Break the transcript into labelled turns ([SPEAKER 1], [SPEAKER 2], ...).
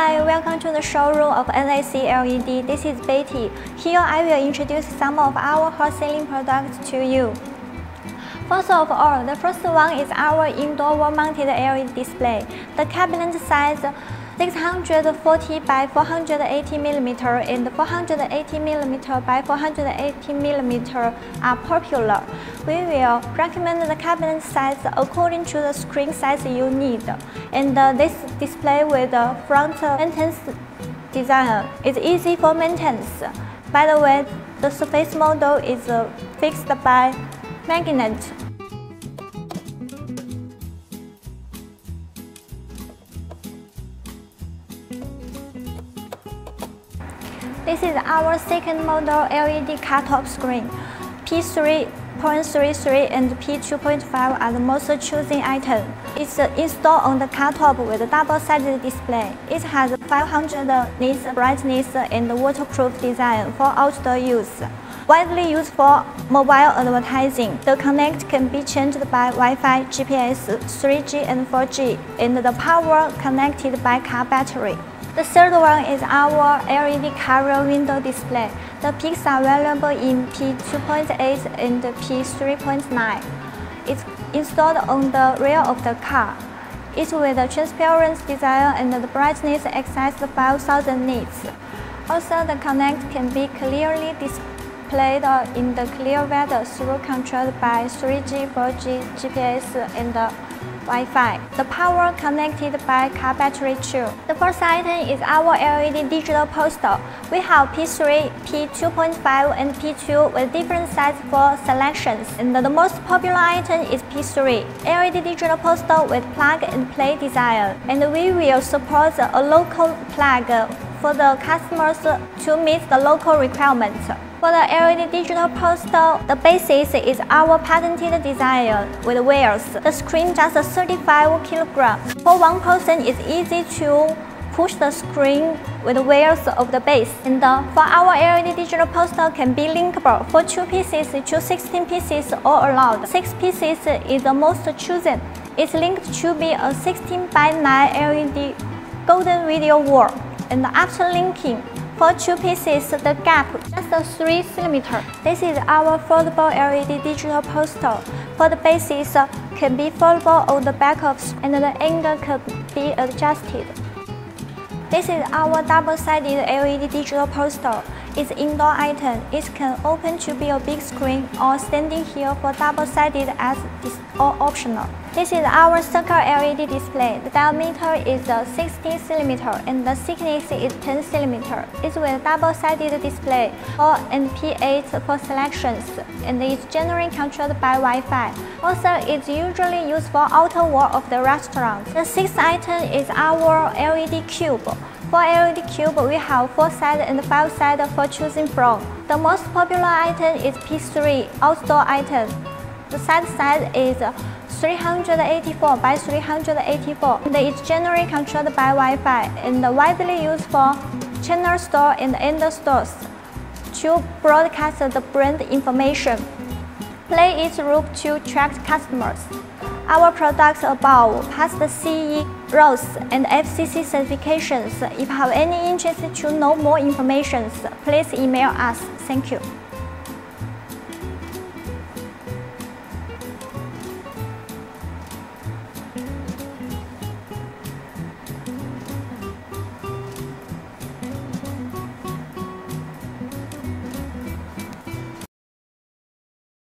[SPEAKER 1] Hi, welcome to the showroom of NSELED. This is Betty. Here I will introduce some of our hot-selling products to you. First of all, the first one is our indoor wall-mounted LED display. The cabinet size 640 by 480 mm and 480 mm by 480 mm are popular. We will recommend the cabinet size according to the screen size you need. And this display with the front maintenance design is easy for maintenance. By the way, the surface model is fixed by magnet. This is our second model LED cut-off screen. P3.33 and P2.5 are the most chosen items. It's installed on the cut-off with a double-sided display. It has 500 nits brightness and waterproof design for outdoor use. Widely used for mobile advertising, the connect can be changed by Wi-Fi, GPS, 3G and 4G, and the power connected by car battery. The third one is our LED cover window display. The peaks are available in P2.8 and P3.9. It's installed on the rear of the car. It's with a transparent design and the brightness exceeds 5,000 nits. Also, the connect can be clearly displayed in the clear weather through controlled by 3G, 4G, GPS, and Wi-Fi. The power connected by car battery too. The first item is our LED digital poster. We have P3, P2.5 and P2 with different sizes for selections. And the most popular item is P3, LED digital poster with plug and play design. And we will support a local plug for the customers to meet the local requirements. For the LED digital poster, the basis is our patented design with wheels. The screen just 35 kg. For one person, it's easy to push the screen with wheels of the base. And for our LED digital poster can be linkable for 2 pieces to 16 pieces or allowed. 6 pieces is the most chosen. It's linked to be a 16 by 9 LED golden video wall. And after linking, for 2 pieces, the gap just 3 cm. This is our foldable LED digital poster. For the bases, can be foldable on the back of, and the angle can be adjusted. This is our double-sided LED digital poster. It's indoor item. It can open to be a big screen or standing here for double-sided as or optional. This is our circle LED display. The diameter is 16 cm and the thickness is 10 cm. It's with double-sided display or NP8 for selections, and it's generally controlled by Wi-Fi. Also, it's usually used for outer wall of the restaurant. The sixth item is our LED cube. For LED cube, we have 4 sides and 5 sides for choosing from. The most popular item is P3 outdoor item. The side size is 384 by 384, and it's generally controlled by Wi-Fi and widely used for channel store and end stores to broadcast the brand information. Play its role to attract customers. Our products above pass the CE, RoHS, and FCC certifications. If you have any interest to know more information, please email us. Thank you.